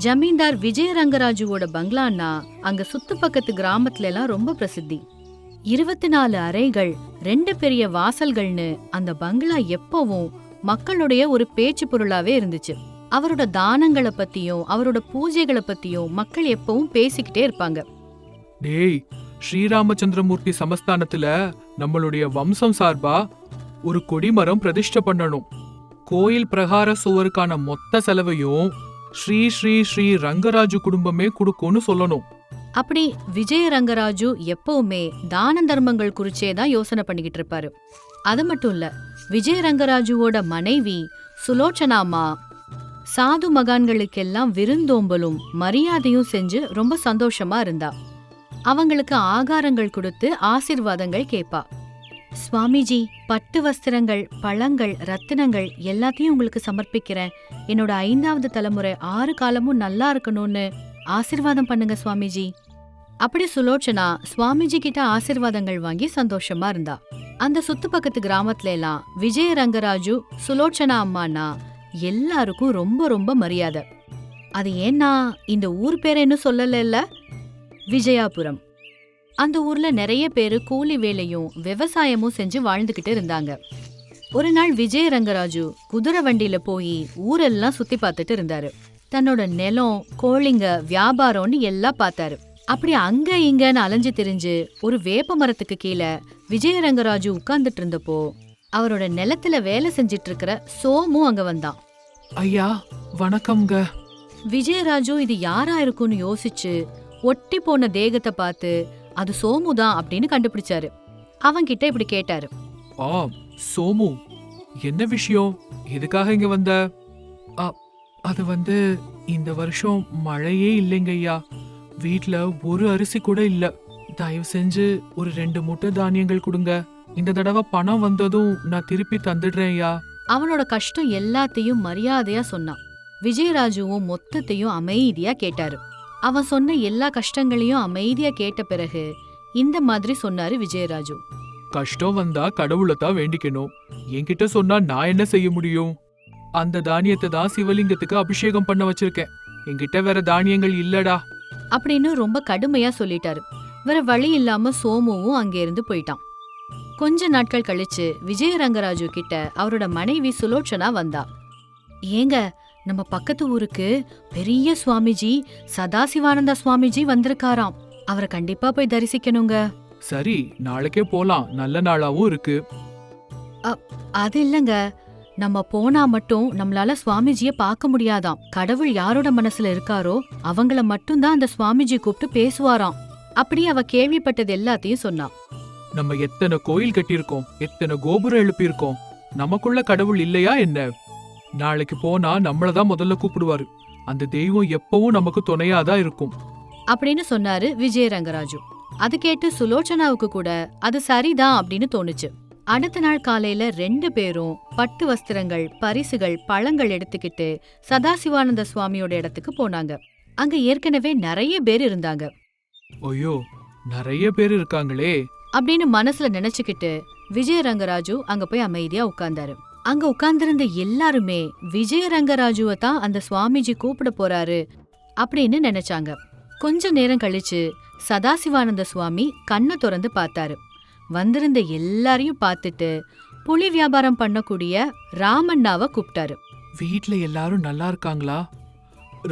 ஜமீன்தார் விஜய ரங்கராஜுவோட பங்களான்னா அங்க சுத்து பக்கத்து கிராமத்துல எல்லாம் ரொம்ப பிரசித்தி. 24 அறைகள், 2 பெரிய வாசல்கள்னு அந்த பங்களா எப்பவும் மக்களுடைய ஒரு பேச்சு பொருளாவே இருந்துச்சு. அவரோட தானங்களை பத்தியும் அவரோட பூஜைகளை பத்தியும் மக்கள் எப்பவும் பேசிக்கிட்டே இருப்பாங்க. டேய், ஸ்ரீராமச்சந்திரமூர்த்தி சமஸ்தானத்துல நம்மளுடைய வம்சம் சார்பா ஒரு கொடிமரம் பிரதிஷ்டை பண்ணணும். கோயில் பிரகார சுவருக்கான மொத்த செலவையும் ஸ்ரீ ஸ்ரீ ஸ்ரீ ரங்கராஜு குடும்பமே கொடுக்கும்னு சொல்லணும். அப்படி விஜய ரங்கராஜு எப்பவுமே தான தர்மங்கள் குறிச்சே தான் யோசனை பண்ணிக்கிட்டு இருப்பாரு. அது மட்டும் இல்ல, விஜய ரங்கராஜுவோட மனைவி சுலோச்சனாமா சாது மகான்களுக்கெல்லாம் விருந்தோம்பலும் மரியாதையும் செஞ்சு ரொம்ப சந்தோஷமா இருந்தா. அவங்களுக்கு ஆகாரங்கள் கொடுத்து ஆசீர்வாதங்கள் கேப்பா. சுவாமிஜி, பட்டு வஸ்திரங்கள், பழங்கள், ரத்தினங்கள் எல்லாத்தையும் உங்களுக்கு சமர்ப்பிக்கிறேன். என்னோட 5வது தலைமுறை 6 காலமும் நல்லா இருக்கணும்னு ஆசீர்வாதம் பண்ணுங்க சுவாமிஜி. அப்படி சுலோச்சனா சுவாமிஜி கிட்ட ஆசீர்வாதங்கள் வாங்கி சந்தோஷமா இருந்தா. அந்த சுத்து பக்கத்து கிராமத்துல எல்லாம் விஜய ரங்கராஜு சுலோச்சனா அம்மானா எல்லாருக்கும் ரொம்ப ரொம்ப மரியாதை. அது ஏன்னா இந்த ஊர் பேர் என்ன சொல்லல, விஜயாபுரம். அந்த ஊர்ல நிறைய பேரு கூலி வேலையும் விவசாயமும் செஞ்சு வாழ்ந்துகிட்டு இருந்தாங்க. ஒரு நாள் விஜய ரங்கராஜு குதிரை வண்டியில போய் ஊரெல்லாம் சுத்தி பார்த்துட்டு இருந்தாரு. தன்னோட நிலம், கோழிங்க, வியாபாரம்னு எல்லாம் பார்த்தாரு. அப்படி அங்க இங்கன்னு அலைஞ்சு திரிஞ்சு ஒரு வேப்ப மரத்துக்கு கீழே விஜய ரங்கராஜு உட்கார்ந்துட்டு இருந்தப்போ அவரோட நிலத்துல வேலை செஞ்சிட்டு இருக்கிற சோமு அங்க வந்தான். ஐயா வணக்கம்ங்க. விஜயராஜு இது யாரா இருக்கும்னு யோசிச்சு ஒட்டி போன தேகத்தை பார்த்து அது சோமுதான் அப்படின்னு கண்டுபிடிச்சாரு. அவன்கிட்ட இப்படி கேட்டாரு. சோமு, என்ன விஷயம்? எதுக்காக இங்க வந்த? அது இந்த வருஷம் மழையே இல்லைங்க ஐயா. வீட்ல ஒரு அரிசி கூட இல்ல. தயவு செஞ்சு ஒரு 2 மூட்டை தானியங்கள் கொடுங்க. இந்த தடவை பணம் வந்ததும் நான் திருப்பி தந்துடுறேன் ஐயா. அவனோட கஷ்டம் எல்லாத்தையும் மரியாதையா சொன்னான். விஜயராஜுவும் மொத்தத்தையும் அமைதியா கேட்டாரு. அவன் சொன்ன எல்லா கஷ்டங்களையும் அமைதியா கேட்ட பிறகு இந்த மாதிரி சொன்னாரு விஜயராஜு. கஷ்டம் வந்தா கடவுளை தான் வேண்டிக்கணும். என்கிட்ட சொன்னா நான் என்ன செய்ய முடியும்? அந்த தானியத்தை தான் சிவலிங்கத்துக்கு அபிஷேகம் பண்ண வச்சிருக்கேன். என்கிட்ட வேற தானியங்கள் இல்லடா அப்படின்னு ரொம்ப கடுமையா சொல்லிட்டாரு. வேற வழி இல்லாம சோமுவும் அங்க இருந்து போயிட்டான். கொஞ்ச நாட்கள் கழிச்சு விஜய ரங்கராஜு கிட்ட அவரோட மனைவி சுலோச்சனா வந்தா. ஏங்க, நம்ம பக்கத்து ஊருக்கு பெரிய சுவாமிஜி சதாசிவானந்த சுவாமிஜி வந்திருக்காராம். அவரை கண்டிப்பா போய் தரிசிக்கணுங்க. சரி, நாளைக்கே போலாம். நல்ல நாளாவும் இருக்கு. அது இல்லங்க, நம்ம போனா மட்டும் நம்மளால சுவாமிஜிய பார்க்க முடியாதாம். கடவுள் யாரோட மனசுல இருக்காரோ அவங்கள மட்டும் தான் அந்த சுவாமிஜி கூப்பிட்டு பேசுவாராம். அப்படி அவ கேள்விப்பட்டது எல்லாத்தையும் சொன்னா. நம்ம எத்தனை கோயில் கட்டியிருக்கோம், எத்தனை கோபுரம் எழுப்பியிருக்கோம். நமக்குள்ள கடவுள் இல்லையா என்ன? நாளைக்கு போனா நம்மளதான் முதல்ல கூப்பிடுவாரு. அந்த தெய்வம் எப்பவும் நமக்கு துணையாதான் இருக்கும் அப்படின்னு சொன்னாரு விஜய ரங்கராஜு. அது கேட்டு சுலோச்சனாவுக்கு கூட அது சரிதான் அப்படின்னு தோணுச்சு. அடுத்த நாள் காலையில 2 பேரும் பட்டு வஸ்திரங்கள், பரிசுகள், பழங்கள் எடுத்துக்கிட்டு சதாசிவானந்த சுவாமியோட இடத்துக்கு போனாங்க. அங்க ஏற்கனவே நிறைய பேர் இருந்தாங்க. ஐயோ, நிறைய பேர் இருக்காங்களே அப்படின்னு மனசுல நினைச்சுக்கிட்டு விஜய ரங்கராஜு அங்க போய் அமைதியா உட்கார்ந்தாரு. அங்க உட்கார்ந்திருந்த எல்லாருமே விஜய ரங்கராஜுவை தான் அந்த சுவாமிஜி கூப்பிட போறாரு அப்படின்னு நினைச்சாங்க. கொஞ்ச நேரம் கழிச்சு சதாசிவானந்த சுவாமி கண்ணை திறந்து பார்த்தாரு. வந்திருந்த எல்லாரையும் பார்த்துட்டு புலி வியாபாரம் பண்ணக்கூடிய ராமண்ணாவை கூப்பிட்டாரு. வீட்ல எல்லாரும் நல்லா இருக்காங்களா?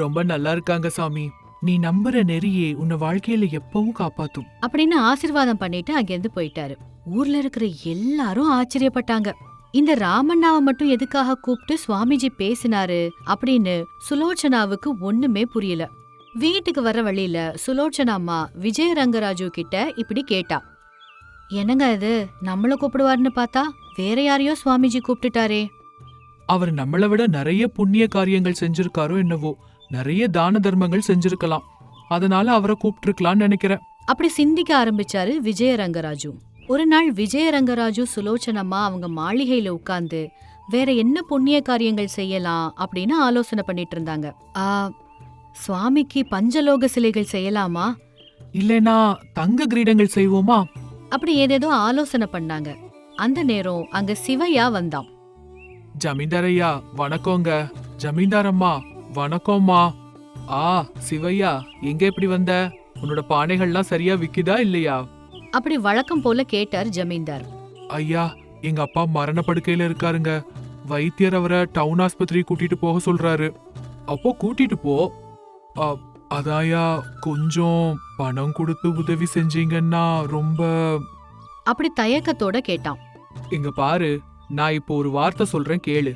ரொம்ப நல்லா இருக்காங்க சாமி. நீ நம்புற நெறியே உன்னை வாழ்க்கையில எப்பவும் காப்பாத்தும் அப்படின்னு ஆசீர்வாதம் பண்ணிட்டு அங்கிருந்து போயிட்டாரு. ஊர்ல இருக்கிற எல்லாரும் ஆச்சரியப்பட்டாங்க. இந்த ராமண்ணாவை மட்டும் எதுக்காக கூப்பிட்டு சுவாமிஜி பேசினாரு அப்படின்னு சுலோச்சனாவுக்கு ஒண்ணுமே புரியல. வீட்டுக்கு வர வழியில சுலோச்சனா அம்மா விஜய ரங்கராஜு கிட்ட இப்படி கேட்டா. என்னங்க இது, நம்மள கூப்பிடுவாருன்னு பார்த்தா வேற யாரையோ சுவாமிஜி கூப்பிட்டுட்டாரே. அவர் நம்மளை விட நிறைய புண்ணிய காரியங்கள் செஞ்சிருக்காரோ என்னவோ. நிறைய தான தர்மங்கள் செஞ்சிருக்கலாம். அதனால அவரை கூப்பிட்டுருக்கலாம்னு நினைக்கிறேன். அப்படி சிந்திக்க ஆரம்பிச்சாரு விஜய ரங்கராஜு. ஒரு நாள் விஜய ரங்கராஜு சுலோச்சனம்மா அவங்க மாளிகையில உட்கார்ந்து வேற என்ன புண்ணிய காரியங்கள் செய்யலாம் அப்படின்னு ஆலோசனை பண்ணிட்டு இருந்தாங்க. சுவாமிக்கு பஞ்சலோக சிலைகள் செய்யலாமா, இல்லனா தங்க கிரீடங்கள் செய்வோமா, அப்படி ஏதேதோ ஆலோசனை பண்ணாங்க. அந்த நேரம் அங்க சிவையா வந்தான். ஜமீன்தார் ஐயா வணக்கங்க. ஜமீன்தார் அம்மா வணக்கம்மா. ஆ சிவையா, எங்க இப்படி வந்த? உன்னோட பானைகள்லாம் சரியா விக்குதா இல்லையா? அப்படி வழக்கம் போல கேட்டார் ஜமீன்தார். ஐயா, எங்க அப்பா மரண படுக்கையில இருக்காருங்க. வைத்தியர் அவரை டவுன் ஆஸ்பத்திரி கூட்டிட்டு போக சொல்றாரு. அப்போ கூட்டிட்டு போ. அ, அதாயா, கொஞ்சம் பணம் கொடுத்து உதவி செஞ்சீங்கன்னா ரொம்ப. அப்படி தயக்கத்தோட கேட்டான். இங்க பாரு, நான் இப்போ ஒரு வார்த்தை சொல்றேன் கேளு.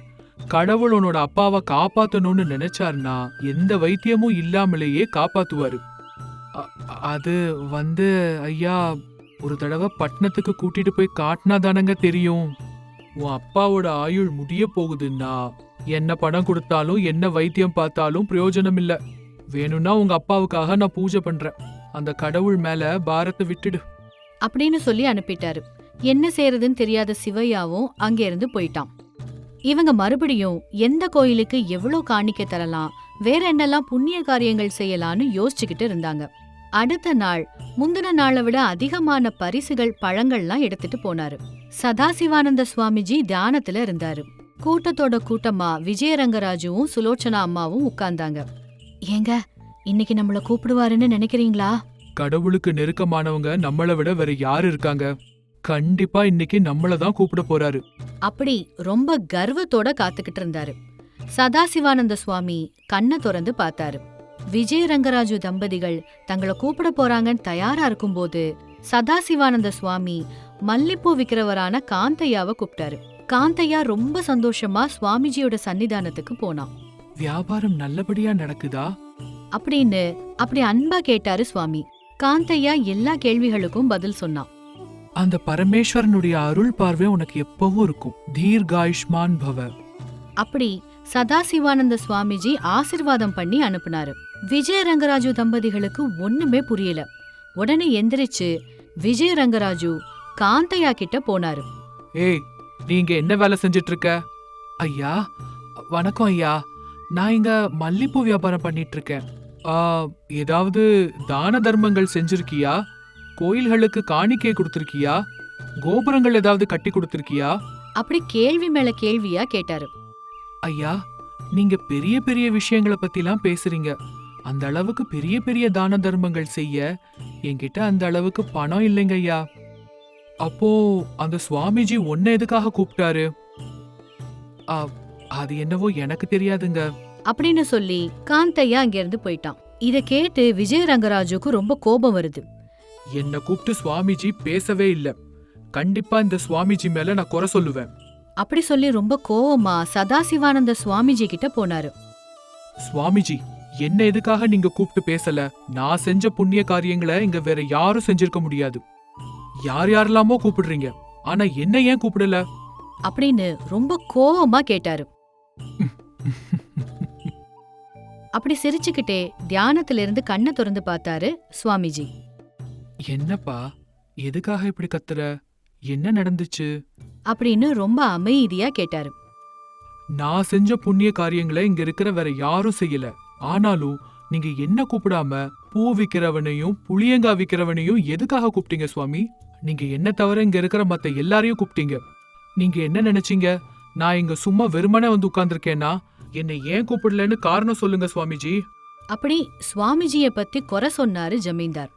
கடவுள் உன்னோட அப்பாவை காப்பாத்தணும்னு நினைச்சாருன்னா எந்த வைத்தியமும் இல்லாமலேயே காப்பாத்துவாரு. அது வந்து ஐயா, ஒரு தடவை பட்டணத்துக்கு கூட்டிட்டு போய் காட்டினா தானங்க தெரியும். உன் அப்பாவோட ஆயுள் முடிய போகுதுன்னா என்ன பணம் கொடுத்தாலும் என்ன வைத்தியம் பார்த்தாலும் பிரயோஜனம் இல்ல. வேணும்னா உங்க அப்பாவுக்காக நான் பூஜை பண்றேன். அந்த கடவுள் மேல பாரத்தை விட்டுடு அப்படின்னு சொல்லி அனுப்பிட்டாரு. என்ன செய்யறதுன்னு தெரியாத சிவையாவும் அங்க இருந்து போயிட்டான். இவங்க மறுபடியும் எந்த கோயிலுக்கு எவ்வளவு காணிக்க தரலாம், வேற என்னெல்லாம் புண்ணிய காரியங்கள் செய்யலாம்னு யோசிச்சுக்கிட்டு இருந்தாங்க. அடுத்த நாள் முந்தின நாளை விட அதிகமான பரிசுகள் பழங்கள்லாம் எடுத்துட்டு போனாரு. சதாசிவானந்த சுவாமிஜி தியானத்துல இருந்தாரு. கூட்டத்தோட கூட்டமா விஜயரங்கராஜுவும் சுலோச்சனா அம்மாவும் உட்கார்ந்தாங்க. ஏங்க, இன்னைக்கு நம்மள கூப்பிடுவாருன்னு நினைக்கிறீங்களா? கடவுளுக்கு நெருக்கமானவங்க நம்மளை விட வேற யாரு இருக்காங்க? கண்டிப்பா இன்னைக்கு நம்மளதான் கூப்பிட போறாரு. அப்படி ரொம்ப கர்வத்தோட காத்துக்கிட்டு இருந்தாரு. சதாசிவானந்த சுவாமி கண்ணை திறந்து பார்த்தாரு. விஜயரங்கராஜு தம்பதிகள் தங்களை கூப்பிட போறாங்கன்னு தயாரா இருக்கும்போது சதாசிவானந்த சுவாமி மல்லிப்பூ விக்கிறவரான காந்தையாவை கூப்பிட்டாரு. காந்தையா ரொம்ப சந்தோஷமா சுவாமிஜியோட சன்னிதானத்துக்கு போனான். வியாபாரம் நல்லபடியா நடக்குதா அப்படின்னு அப்படி அன்பா கேட்டாரு சுவாமி. காந்தையா எல்லா கேள்விகளுக்கும் பதில் சொன்னான். அந்த பரமேஸ்வரனுடைய அருள் பார்வை உனக்கு எப்பவும் இருக்கும். தீர்காயுஷ்மான் பவ. அப்படி சதாசிவானந்த சுவாமிஜி ஆசிர்வாதம் பண்ணி அனுப்புனாரு. விஜயரங்கராஜு தம்பதிகளுக்கு ஒண்ணுமே புரியல. உடனே எந்திரிச்சு விஜயரங்கராஜு காந்தையா கிட்ட போனாரு. ஏய், நீங்க என்ன வேலை செஞ்சிட்டு இருக்க? ஐயா வணக்கம் ஐயா, நான் இங்க மல்லிப்பூ வியாபாரம் பண்ணிட்டு இருக்கேன். ஏதாவது தான தர்மங்கள் செஞ்சிருக்கியா? கோயில்களுக்கு காணிக்கை கொடுத்திருக்கியா? கோபுரங்கள் ஏதாவது கட்டி கொடுத்திருக்கியா? அப்படி கேள்வி மேல கேள்வியா கேட்டாரு. ஐயா, நீங்க பெரிய பெரிய விஷயங்களை பத்திலாம் பேசுறீங்க. அந்த அளவுக்கு பெரிய பெரிய தான தர்மங்கள் செய்ய என்கிட்ட அந்த அளவுக்கு பணம் இல்லைங்க ஐயா. அப்போ அந்த சுவாமிஜி உன்னை எதுக்காக கூப்பிட்டாரு? அது என்னவோ எனக்கு தெரியாதுங்க அப்படின்னு சொல்லி காந்தையா அங்கிருந்து போயிட்டான். இத கேட்டு விஜயரங்கராஜுக்கு ரொம்ப கோபம் வருது. என்ன கூப்பிட்டு சுவாமிஜி பேசவே இல்ல. கண்டிப்பா இந்த சுவாமிஜி மேல நான் குறை சொல்லுவேன். அப்படி சொல்லி ரொம்ப கோவமா சதாசிவானந்த சுவாமிஜி கிட்ட போனாரு. சுவாமிஜி, என்ன எதுக்காக நீங்க கூப்பிட்டு பேசல? நான் செஞ்ச புண்ணிய காரியங்களை இங்க வேற யாரும் செஞ்சிருக்க முடியாது. யார் யாரெல்லாமோ கூப்பிடுறீங்க, ஆனா என்ன ஏன் கூப்பிடல? அப்படின்னு ரொம்ப கோவமா கேட்டாரு. அப்படி சிரிச்சுக்கிட்டே தியானத்துல இருந்து கண்ணை திறந்து பார்த்தாரு சுவாமிஜி. என்னப்பா, எதுக்காக இப்படி கத்துற? என்ன நடந்துச்சு? அப்படின்னு ரொம்ப அமைதியா கேட்டாரு. நான் செஞ்ச புண்ணிய காரியங்களை இங்க இருக்கிற வேற யாரும் செய்யல. ஆனாலும் நீங்க என்ன கூப்பிடாம பூ விக்கிறவனையும் புளியங்கா விக்கிறவனையும் எதுக்காக கூப்பிட்டீங்க சுவாமி? நீங்க என்ன தவிர இங்க இருக்கிற மத்த எல்லாரையும் கூப்பிட்டீங்க. நீங்க என்ன நினைச்சீங்க? நான் இங்க சும்மா வெறுமனே வந்து உட்கார்ந்துருக்கேன்னா என்னை ஏன் கூப்பிடலன்னு காரணம் சொல்லுங்க சுவாமிஜி. அப்படி சுவாமிஜிய பத்தி குறை சொன்னாரு ஜமீன்தார்.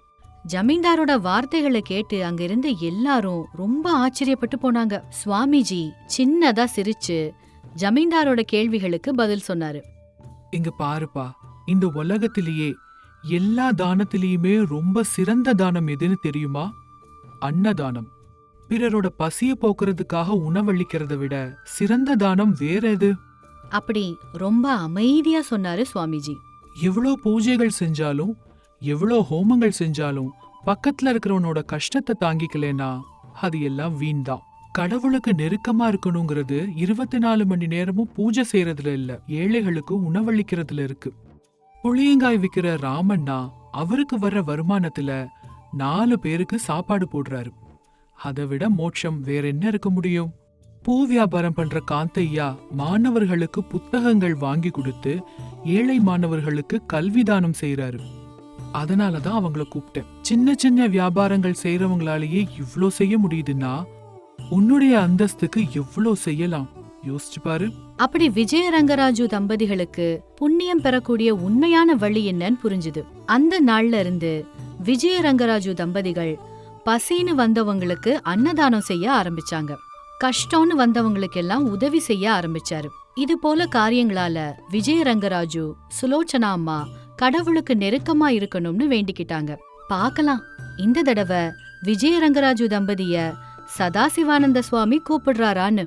ஜமீன்தாரோட வார்த்தைகளை கேட்டு அங்கிருந்த எல்லாரும் ரொம்ப ஆச்சரியப்பட்டு போனாங்க. சுவாமிஜி சின்னதா சிரிச்சு ஜமீன்தாரோட கேள்விகளுக்கு பதில் சொன்னாரு. இங்க பாருப்பா, இந்த உலகத்திலேயே எல்லா தானத்திலேயுமே ரொம்ப சிறந்த தானம் எதுன்னு தெரியுமா? அன்னதானம். பிறரோட பசிய போக்குறதுக்காக உணவளிக்கிறத விட சிறந்த தானம் வேற எது? அப்படி ரொம்ப அமைதியா சொன்னாரு சுவாமிஜி. எவ்வளோ பூஜைகள் செஞ்சாலும் எவ்வளோ ஹோமங்கள் செஞ்சாலும் பக்கத்துல இருக்கிறவனோட கஷ்டத்தை தாங்கிக்கலனா அது எல்லாம் வீண் தான். கடவுளுக்கு நெருக்கமா இருக்கணுங்கிறது 24 மணி நேரமும் பூஜை செய்யறதுல இல்ல, ஏழைகளுக்கு உணவளிக்கிறதுல இருக்கு. புளியங்காய் விக்கிற ராமண்ணா அவருக்கு வர்ற வருமானத்துல 4 பேருக்கு சாப்பாடு போடுறாரு. அதை விட மோட்சம் வேற என்ன இருக்க முடியும்? பூ வியாபாரம் பண்ற காந்தையா மாணவர்களுக்கு புத்தகங்கள் வாங்கி கொடுத்து ஏழை மாணவர்களுக்கு கல்விதானம் செய்யறாரு. அதனாலதான் அவங்கள கூப்பிட்டேன். சின்ன சின்ன வியாபாரங்கள் செய்யறவங்களாலேயே இவ்ளோ செய்ய முடியுதுன்னா உன்னுடைய அந்தஸ்துக்கு எவ்வளோ செய்யலாம். யோசிச்சு பாரு. அப்படி விஜயரங்கராஜு தம்பதிகளுக்கு புண்ணியம் பெறக்கூடிய உண்மையான வழி என்னன்னு புரிஞ்சுது. அந்த நாள்ல இருந்து விஜயரங்கராஜு தம்பதிகள் பசின்னு வந்தவங்களுக்கு அன்னதானம் செய்ய ஆரம்பிச்சாங்க. கஷ்டம்னு வந்தவங்களுக்கு எல்லாம் உதவி செய்ய ஆரம்பிச்சாரு. இது போல காரியங்களால விஜயரங்கராஜு சுலோச்சனா அம்மா கடவுளுக்கு நெருக்கமா இருக்கணும்னு வேண்டிக்கிட்டாங்க. பார்க்கலாம் இந்த தடவை விஜயரங்கராஜு தம்பதிய சதாசிவானந்த சுவாமி கூப்பிடுறாரான்னு.